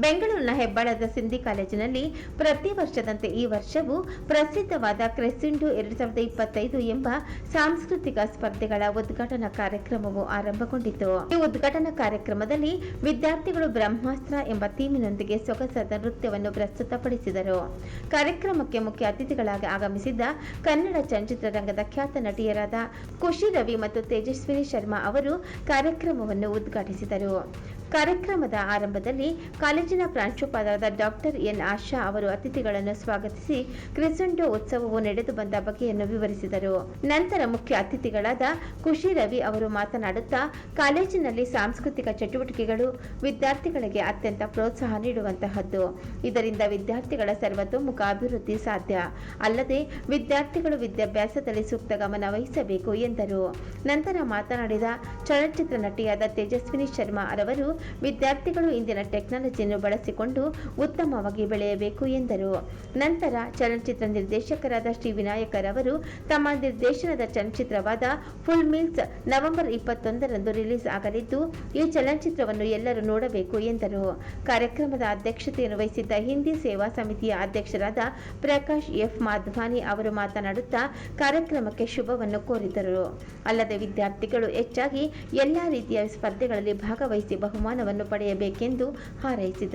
ಬೆಂಗಳೂರಿನ ಹೆಬ್ಬಾಳದ ಸಿಂಧಿ ಕಾಲೇಜಿನಲ್ಲಿ ಪ್ರತಿ ವರ್ಷದಂತೆ ಈ ವರ್ಷವೂ ಪ್ರಸಿದ್ಧವಾದ ಕ್ರೆಸೆಂಡೋ 2025 ಎಂಬ ಸಾಂಸ್ಕೃತಿಕ ಸ್ಪರ್ಧೆಗಳ ಉದ್ಘಾಟನಾ ಕಾರ್ಯಕ್ರಮವು ಆರಂಭಗೊಂಡಿತು. ಈ ಉದ್ಘಾಟನಾ ಕಾರ್ಯಕ್ರಮದಲ್ಲಿ ವಿದ್ಯಾರ್ಥಿಗಳು ಬ್ರಹ್ಮಾಸ್ತ್ರ ಎಂಬ ಥೀಮಿನೊಂದಿಗೆ ಸೊಗಸಾದ ನೃತ್ಯವನ್ನು ಪ್ರಸ್ತುತಪಡಿಸಿದರು. ಕಾರ್ಯಕ್ರಮಕ್ಕೆ ಮುಖ್ಯ ಅತಿಥಿಗಳಾಗಿ ಆಗಮಿಸಿದ್ದ ಕನ್ನಡ ಚಲನಚಿತ್ರರಂಗದ ಖ್ಯಾತ ನಟಿಯರಾದ ಖುಷಿ ರವಿ ಮತ್ತು ತೇಜಸ್ವಿನಿ ಶರ್ಮಾ ಅವರು ಕಾರ್ಯಕ್ರಮವನ್ನು ಉದ್ಘಾಟಿಸಿದರು. ಕಾರ್ಯಕ್ರಮದ ಆರಂಭದಲ್ಲಿ ಕಾಲೇಜಿನ ಪ್ರಾಂಶುಪಾಲರಾದ ಡಾಕ್ಟರ್ ಎನ್ ಆಶಾ ಅವರು ಅತಿಥಿಗಳನ್ನು ಸ್ವಾಗತಿಸಿ ಕ್ರೆಸೆಂಡೋ ಉತ್ಸವವು ನಡೆದು ಬಂದ ಬಗೆಯನ್ನು ವಿವರಿಸಿದರು. ನಂತರ ಮುಖ್ಯ ಅತಿಥಿಗಳಾದ ಖುಷಿ ರವಿ ಅವರು ಮಾತನಾಡುತ್ತಾ, ಕಾಲೇಜಿನಲ್ಲಿ ಸಾಂಸ್ಕೃತಿಕ ಚಟುವಟಿಕೆಗಳು ವಿದ್ಯಾರ್ಥಿಗಳಿಗೆ ಅತ್ಯಂತ ಪ್ರೋತ್ಸಾಹ ನೀಡುವಂತಹದ್ದು. ಇದರಿಂದ ವಿದ್ಯಾರ್ಥಿಗಳ ಸರ್ವತೋಮುಖ ಅಭಿವೃದ್ಧಿ ಸಾಧ್ಯ. ಅಲ್ಲದೆ ವಿದ್ಯಾರ್ಥಿಗಳು ವಿದ್ಯಾಭ್ಯಾಸದಲ್ಲಿ ಸೂಕ್ತ ಗಮನ ವಹಿಸಬೇಕು ಎಂದರು. ನಂತರ ಮಾತನಾಡಿದ ಚಲನಚಿತ್ರ ನಟಿಯಾದ ತೇಜಸ್ವಿನಿ ಶರ್ಮಾ ಅವರು, ವಿದ್ಯಾರ್ಥಿಗಳು ಇಂದಿನ ಟೆಕ್ನಾಲಜಿಯನ್ನು ಬಳಸಿಕೊಂಡು ಉತ್ತಮವಾಗಿ ಬೆಳೆಯಬೇಕು ಎಂದರು. ನಂತರ ಚಲನಚಿತ್ರ ನಿರ್ದೇಶಕರಾದ ಶ್ರೀ ವಿನಾಯಕರ್ ಅವರು ತಮ್ಮ ನಿರ್ದೇಶನದ ಚಲನಚಿತ್ರವಾದ ಫುಲ್ ಮೀಲ್ಸ್ ನವೆಂಬರ್ 21ರಂದು ರಿಲೀಸ್ ಆಗಲಿದ್ದು, ಈ ಚಲನಚಿತ್ರವನ್ನು ಎಲ್ಲರೂ ನೋಡಬೇಕು ಎಂದರು. ಕಾರ್ಯಕ್ರಮದ ಅಧ್ಯಕ್ಷತೆಯನ್ನು ವಹಿಸಿದ್ದ ಹಿಂದಿ ಸೇವಾ ಸಮಿತಿಯ ಅಧ್ಯಕ್ಷರಾದ ಪ್ರಕಾಶ್ ಎಫ್ ಮಾಧ್ವಾನಿ ಅವರು ಮಾತನಾಡುತ್ತಾ ಕಾರ್ಯಕ್ರಮಕ್ಕೆ ಶುಭವನ್ನು ಕೋರಿದರು. ಅಲ್ಲದೆ ವಿದ್ಯಾರ್ಥಿಗಳು ಹೆಚ್ಚಾಗಿ ಎಲ್ಲಾ ರೀತಿಯ ಸ್ಪರ್ಧೆಗಳಲ್ಲಿ ಭಾಗವಹಿಸಿ ಬಹುಮಾನವನ್ನು ಪಡೆಯಬೇಕೆಂದು ಹಾರೈಸಿದರು.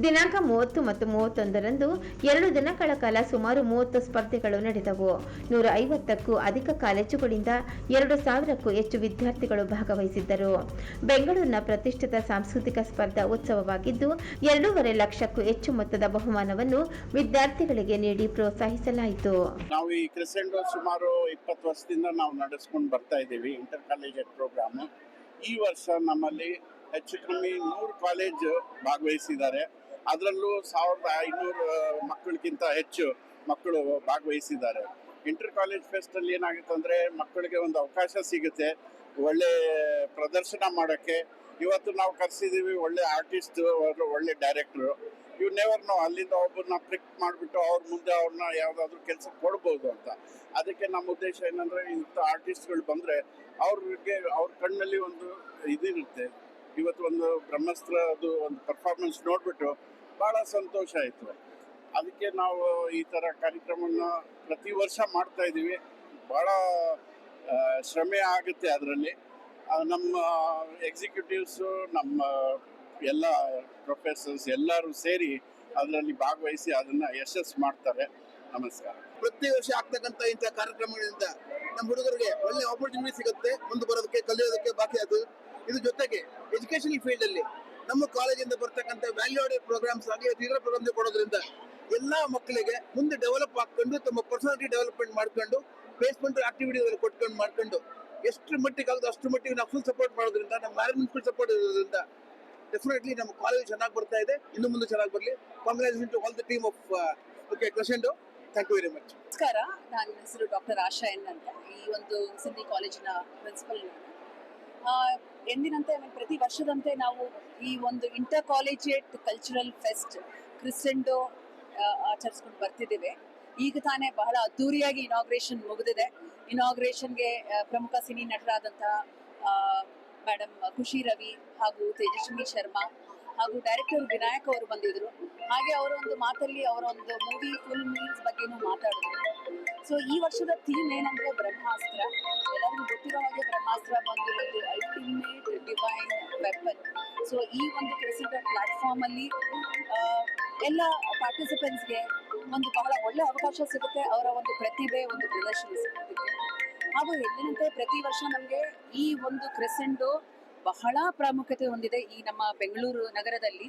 ದಿನಾಂಕ 30 ಮತ್ತು 31ರಂದು 2 ದಿನಗಳ ಕಾಲ ಸುಮಾರು 30 ಸ್ಪರ್ಧೆಗಳು ನಡೆದವು. 150ಕ್ಕೂ ಅಧಿಕ ಕಾಲೇಜುಗಳಿಂದ 2000ಕ್ಕೂ ಹೆಚ್ಚು ವಿದ್ಯಾರ್ಥಿಗಳು ಭಾಗವಹಿಸಿದ್ದರು. ಬೆಂಗಳೂರಿನ ಪ್ರತಿಷ್ಠಿತ ಸಾಂಸ್ಕೃತಿಕ ಸ್ಪರ್ಧಾ ಉತ್ಸವವಾಗಿದ್ದು 2.5 ಲಕ್ಷಕ್ಕೂ ಹೆಚ್ಚು ಮೊತ್ತದ ಬಹುಮಾನವನ್ನು ವಿದ್ಯಾರ್ಥಿಗಳಿಗೆ ನೀಡಿ ಪ್ರೋತ್ಸಾಹಿಸಲಾಯಿತು. ನಾವು ಈ ಕ್ರೆಸೆಂಡೋ ಸುಮಾರು 20 ವರ್ಷದಿಂದ ನಾವು ನಡೆಸ್ಕೊಂಡು ಬರ್ತಾ ಇದ್ದೀವಿ. Inter college program. ಈ ವರ್ಷ ನಮ್ಮಲ್ಲಿ ಹೆಚ್ಚು ಕಮ್ಮಿ 100 ಕಾಲೇಜು ಭಾಗವಹಿಸಿದ್ದಾರೆ. ಅದರಲ್ಲೂ 1500 ಮಕ್ಕಳಿಗಿಂತ ಹೆಚ್ಚು ಮಕ್ಕಳು ಭಾಗವಹಿಸಿದ್ದಾರೆ. ಇಂಟರ್ ಕಾಲೇಜ್ ಫೆಸ್ಟಲ್ಲಿ ಏನಾಗುತ್ತೆ ಅಂದರೆ ಮಕ್ಕಳಿಗೆ ಒಂದು ಅವಕಾಶ ಸಿಗುತ್ತೆ ಒಳ್ಳೆ ಪ್ರದರ್ಶನ ಮಾಡೋಕ್ಕೆ. ಇವತ್ತು ನಾವು ಕರೆಸಿದ್ದೀವಿ ಒಳ್ಳೆ ಆರ್ಟಿಸ್ಟ್, ಒಳ್ಳೆ ಡೈರೆಕ್ಟ್ರು. ಇವು ನೆವರ್ ನೋ, ಅಲ್ಲಿಂದ ಒಬ್ಬರನ್ನ ಪ್ರಿಕ್ ಮಾಡಿಬಿಟ್ಟು ಅವ್ರ ಮುಂದೆ ಅವ್ರನ್ನ ಯಾವುದಾದ್ರೂ ಕೆಲಸ ಕೊಡ್ಬೋದು ಅಂತ. ಅದಕ್ಕೆ ನಮ್ಮ ಉದ್ದೇಶ ಏನಂದರೆ, ಇಂಥ ಆರ್ಟಿಸ್ಟ್ಗಳು ಬಂದರೆ ಅವ್ರಿಗೆ ಅವ್ರ ಕಣ್ಣಲ್ಲಿ ಒಂದು ಇದಿರುತ್ತೆ. ಇವತ್ತು ಒಂದು ಬ್ರಹ್ಮಾಸ್ತ್ರ ಅದು ಒಂದು ಪರ್ಫಾರ್ಮೆನ್ಸ್ ನೋಡಿಬಿಟ್ಟು ಭಾಳ ಸಂತೋಷ ಆಯಿತು. ಅದಕ್ಕೆ ನಾವು ಈ ಥರ ಕಾರ್ಯಕ್ರಮನ ಪ್ರತಿ ವರ್ಷ ಮಾಡ್ತಾ ಇದ್ದೀವಿ. ಭಾಳ ಶ್ರಮೆ ಆಗುತ್ತೆ ಅದರಲ್ಲಿ. ನಮ್ಮ ಎಕ್ಸಿಕ್ಯೂಟಿವ್ಸು, ನಮ್ಮ ಎಲ್ಲ ಪ್ರೊಫೆಸರ್ಸ್ ಎಲ್ಲರೂ ಸೇರಿ ಅದರಲ್ಲಿ ಭಾಗವಹಿಸಿ ಅದನ್ನು ಯಶಸ್ಸು ಮಾಡ್ತಾರೆ. ನಮಸ್ಕಾರ. ಪ್ರತಿ ವರ್ಷ ಆಗ್ತಕ್ಕಂಥ ಇಂಥ ಕಾರ್ಯಕ್ರಮಗಳಿಂದ ನಮ್ಮ ಹುಡುಗರಿಗೆ ಒಳ್ಳೆ ಆಪರ್ಚುನಿಟಿ ಸಿಗುತ್ತೆ ಮುಂದೆ ಬರೋದಕ್ಕೆ, ಕಲಿಯೋದಕ್ಕೆ. ಬಾಕಿ ಅದು ಇದ್ರ ಜೊತೆಗೆ ಎಜುಕೇಶನಲ್ ಫೀಲ್ಡ್ ಅಲ್ಲಿ ನಮ್ಮ ಕಾಲೇಜಿಂದ ಬರ್ತಕ್ಕಂಥ ವ್ಯಾಲ್ಯೂ ಆಡೆಡ್ ಪ್ರೋಗ್ರಾಮ್ಸ್ ಆಗಲಿ ಥಿಯೇಟರ್ ಪ್ರೋಗ್ರಾಮ್ಸ್ ಕೊಡೋದ್ರಿಂದ ಎಲ್ಲಾ ಮಕ್ಕಳಿಗೆ ಮುಂದೆ ಡೆವಲಪ್ ಹಾಕೊಂಡು ತಮ್ಮ ಪರ್ಸನಾಲಿಟಿ ಡೆವಲಪ್ಮೆಂಟ್ ಮಾಡ್ಕೊಂಡು ಪ್ಲೇಸ್ಮೆಂಟ್ ಆಕ್ಟಿವಿಟಿ ಮಾಡ್ಕೊಂಡು ಎಷ್ಟು ಮಟ್ಟಿಗೆ ಆಗುತ್ತೋ ಅಷ್ಟು ಮಟ್ಟಿಗೆ ನಾವು ಫುಲ್ ಸಪೋರ್ಟ್ ಮಾಡೋದ್ರಿಂದ, ನಮ್ಮ ಮ್ಯಾನೇಜ್ಮೆಂಟ್ ಫುಲ್ ಸಪೋರ್ಟ್ ಇರೋದ್ರಿಂದ ಡೆಫಿನೆಟ್ಲಿ ನಮ್ಮ ಕಾಲೇಜ್ ಚೆನ್ನಾಗಿ ಬರ್ತಾ ಇದೆ. ಇನ್ನು ಮುಂದೆ ಚೆನ್ನಾಗಿ ಬರಲಿ. Congratulation to all the team of Crescendo. Thank you very much. ನಮಸ್ಕಾರ, ನನ್ನ ಹೆಸರು ಡಾಕ್ಟರ್ ಆಶಾ ಎನ್ ಅಂತ. ಈ ಒಂದು ಸಿಂಧಿ ಕಾಲೇಜಿನ ಪ್ರಿನ್ಸಿಪಲ್. ಎಂದಿನಂತೆ ಪ್ರತಿ ವರ್ಷದಂತೆ ನಾವು ಈ ಒಂದು ಇಂಟರ್ ಕಾಲೇಜಿಯೇಟ್ ಕಲ್ಚರಲ್ ಫೆಸ್ಟ್ ಕ್ರೆಸೆಂಡೋ ಆಚರಿಸ್ಕೊಂಡು ಬರ್ತಿದ್ದೇವೆ. ಈಗ ತಾನೇ ಬಹಳ ಅದ್ದೂರಿಯಾಗಿ ಇನಾಗ್ರೇಷನ್ ಮುಗಿದಿದೆ. ಇನಾಗ್ರೇಷನ್ಗೆ ಪ್ರಮುಖ ಸಿನಿ ನಟರಾದಂತಹ ಮೇಡಮ್ ಖುಷಿ ರವಿ ಹಾಗೂ ತೇಜಸ್ವಿನಿ ಶರ್ಮಾ ಹಾಗೂ ಡೈರೆಕ್ಟರ್ ವಿನಾಯಕ್ ಅವರು ಬಂದಿದ್ರು. ಹಾಗೆ ಅವರ ಒಂದು ಮಾತಲ್ಲಿ ಅವರ ಒಂದು ಮೂವಿ ಫುಲ್ ಮೀಲ್ಸ್ ಬಗ್ಗೆನೂ ಮಾತಾಡಿದ್ರು. ಸೊ ಈ ವರ್ಷದ ಥೀಮ್ ಏನಂದ್ರೆ ಬ್ರಹ್ಮಾಸ್ತ್ರ. ಎಲ್ಲರಿಗೂ ಗೊತ್ತಿರೋ ಹಾಗೆ ಬ್ರಹ್ಮಾಸ್ತ್ರ ಬಂದು ಒಂದು ಅಲ್ಟಿಮೇಟ್ ಡಿವೈನ್ ವೆಪನ್. ಸೊ ಈ ಒಂದು ಕ್ರೆಸೆಂಡೋ ಪ್ಲಾಟ್ಫಾರ್ಮ್ ಅಲ್ಲಿ ಎಲ್ಲ ಪಾರ್ಟಿಸಿಪೆಂಟ್ಸ್ಗೆ ಒಂದು ಬಹಳ ಒಳ್ಳೆ ಅವಕಾಶ ಸಿಗುತ್ತೆ ಅವರ ಒಂದು ಪ್ರತಿಭೆ ಒಂದು ಪ್ರದರ್ಶನಿಸೋದಕ್ಕೆ. ಹಾಗೂ ಎಂದಿನಂತೆ ಪ್ರತಿ ವರ್ಷ ನಮಗೆ ಈ ಒಂದು ಕ್ರೆಸೆಂಡೋ ಬಹಳ ಪ್ರಾಮುಖ್ಯತೆ ಹೊಂದಿದೆ ಈ ನಮ್ಮ ಬೆಂಗಳೂರು ನಗರದಲ್ಲಿ.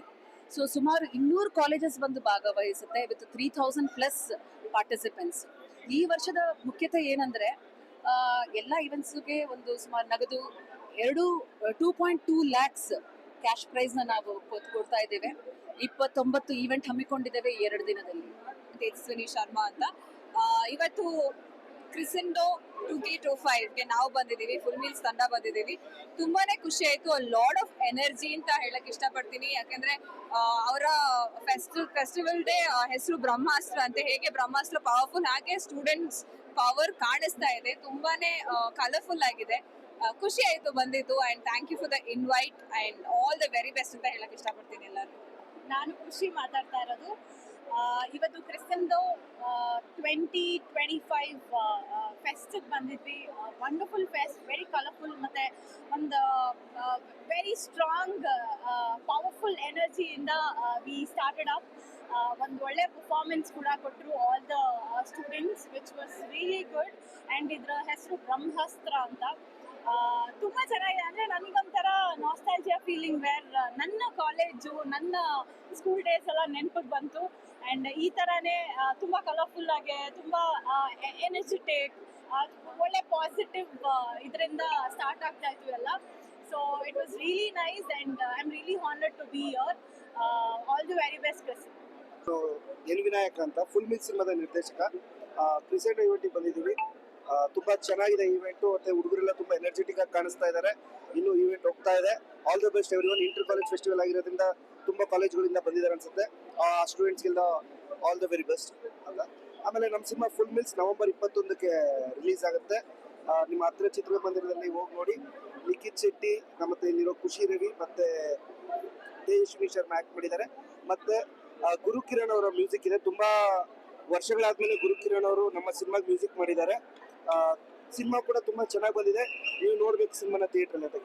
ಸೊ ಸುಮಾರು 200 ಕಾಲೇಜಸ್ ಬಂದು ಭಾಗವಹಿಸುತ್ತೆ ವಿತ್ 3000+ ಪಾರ್ಟಿಸಿಪೆಂಟ್ಸ್. ಈ ವರ್ಷದ ಮುಖ್ಯತೆ ಏನಂದ್ರೆ ಎಲ್ಲ ಇವೆಂಟ್ಸ್ಗೆ ಒಂದು ಸುಮಾರು ನಗದು 2.2 ಲ್ಯಾಕ್ಸ್ ಕ್ಯಾಶ್ ಪ್ರೈಸ್ನ ನಾವು ಕೊಡ್ತಾ ಇದ್ದೇವೆ. 29 ಈವೆಂಟ್ ಹಮ್ಮಿಕೊಂಡಿದ್ದೇವೆ 2 ದಿನದಲ್ಲಿ. ತೇಜಸ್ವಿನಿ ಶರ್ಮಾ ಅಂತ. ಇವತ್ತು ಕ್ರೆಸೆಂಡೋ 2025ಗೆ ನಾವು ಬಂದಿದ್ದೀವಿ. ಫುಲ್ ಮೀಲ್ಸ್ ತಂಡ ಬಂದಿದ್ದೀವಿ. ತುಂಬಾನೇ ಖುಷಿ ಆಯ್ತು. ಲಾಡ್ ಆಫ್ ಎನರ್ಜಿ ಅಂತ ಹೇಳಕ್ ಇಷ್ಟಪಡ್ತೀನಿ. ಯಾಕಂದ್ರೆ ಅವರ ಫೆಸ್ಟಿವಲ್ ಡೇ ಹೆಸರು ಬ್ರಹ್ಮಾಸ್ತ್ರ ಅಂತ. ಹೇಗೆ ಬ್ರಹ್ಮಾಸ್ತ್ರ ಪವರ್ಫುಲ್, ಹಾಗೆ ಸ್ಟೂಡೆಂಟ್ಸ್ ಪವರ್ ಕಾಣಿಸ್ತಾ ಇದೆ. ತುಂಬಾನೇ ಕಲರ್ಫುಲ್ ಆಗಿದೆ. ಖುಷಿ ಆಯ್ತು ಬಂದಿದ್ದು. And thank you for the invite and all the very best ಅಂತ ಹೇಳಕ್ ಇಷ್ಟಪಡ್ತೀನಿ ಎಲ್ಲರೂ. ನಾನು ಖುಷಿ ಮಾತಾಡ್ತಾ ಇರೋದು. ಇವತ್ತು ಕ್ರಿಸ್ತನ್ದು 2025 ಫೆಸ್ಟಿಗೆ ಬಂದಿದ್ವಿ. ವಂಡರ್ಫುಲ್ ಫೆಸ್ಟ್, ವೆರಿ ಕಲರ್ಫುಲ್, ಮತ್ತು ಒಂದು ವೆರಿ ಸ್ಟ್ರಾಂಗ್ ಪವರ್ಫುಲ್ ಎನರ್ಜಿಯಿಂದ ವಿ ಸ್ಟಾರ್ಟೆಡ್ ಅಪ್. ಒಂದು ಒಳ್ಳೆ ಪರ್ಫಾರ್ಮೆನ್ಸ್ ಕೂಡ ಕೊಟ್ಟರು all the students, which was really good. And ಇದರ ಹೆಸರು ಬ್ರಹ್ಮಾಸ್ತ್ರ ಅಂತ. ತುಂಬ ಚೆನ್ನಾಗಿದೆ. ಅಂದರೆ ನನಗೊಂಥರ ನಾಸ್ಟಾಲ್ಜಿಯಾ ಫೀಲಿಂಗ್, ವೇರ್ ನನ್ನ ಕಾಲೇಜು, ನನ್ನ ಸ್ಕೂಲ್ ಡೇಸ್ ಎಲ್ಲ ನೆನಪಿಗೆ ಬಂತು. ಆ್ಯಂಡ್ ಈ ಥರನೇ ತುಂಬ ಕಲರ್ಫುಲ್ಲಾಗಿ, ತುಂಬ ಎನರ್ಜಿಟಿಕ್, ಒಳ್ಳೆ ಪಾಸಿಟಿವ್ ಇದರಿಂದ ಸ್ಟಾರ್ಟ್ ಆಗ್ತಾ ಇದ್ವಿ ಎಲ್ಲ. So it was really nice and I am really honoured to be here. All the very best Crescendo. So N Vinayak ಅಂತ, ಫುಲ್ ಮಿಲ್ ಸಿನಿಮಾದ ನಿರ್ದೇಶಕ. ಕ್ರಿಸೆಂಡೋ ಇವೆಂಟಿಗೆ ಬಂದಿದ್ದೀವಿ. ತುಂಬಾ ಚೆನ್ನಾಗಿದೆ ಈವೆಂಟು, ಮತ್ತೆ ಹುಡುಗರೆಲ್ಲ ತುಂಬಾ ಎನರ್ಜೆಟಿಕ್ ಆಗಿ ಕಾಣಿಸ್ತಾ ಇದ್ದಾರೆ. ಇನ್ನು ಈವೆಂಟ್ ಹೋಗ್ತಾ ಇದೆ. All the best everyone. Inter college festival ಆಗಿರೋದ್ರಿಂದ ತುಂಬಾ ಕಾಲೇಜ್ಗಳಿಂದ ಬಂದಿದ್ದಾರೆ ಅನ್ಸುತ್ತೆ. ಆ ಸ್ಟೂಡೆಂಟ್ಸ್ಗೆಲ್ಲ ಆಲ್ ದ ವೆರಿ ಬೆಸ್ಟ್ ಅಂತ. ಆಮೇಲೆ ನಮ್ಮ ಸಿನಿಮಾ ಫುಲ್ ಮಿಲ್ಸ್ ನವೆಂಬರ್ 21ಕ್ಕೆ ರಿಲೀಸ್ ಆಗುತ್ತೆ. ನಿಮ್ಮ ಹತ್ರ ಚಿತ್ರಮಂದಿರದಲ್ಲಿ ಹೋಗಿ ನೋಡಿ. ಲಿಖಿತ್ ಶೆಟ್ಟಿ, ಮತ್ತೆ ಇಲ್ಲಿರೋ ಖುಷಿ ರವಿ ಮತ್ತೆ ತೇಜಸ್ವಿ ಶರ್ಮಾ ಆಕ್ಟ್ ಮಾಡಿದ್ದಾರೆ. ಮತ್ತೆ ಗುರುಕಿರಣ್ ಅವರ ಮ್ಯೂಸಿಕ್ ಇದೆ. ತುಂಬಾ ವರ್ಷಗಳಾದ್ಮೇಲೆ ಗುರುಕಿರಣ್ ಅವರು ನಮ್ಮ ಸಿನಿಮಾಗೆ ಮ್ಯೂಸಿಕ್ ಮಾಡಿದ್ದಾರೆ. ಸಿನಿಮಾ ಕೂಡ ತುಂಬಾ ಚೆನ್ನಾಗಿ ಬಂದಿದೆ. ನೀವು ನೋಡ್ಬೇಕು ಸಿನಿಮಾನ ಥಿಯೇಟರ್ ಅಲ್ಲಿ.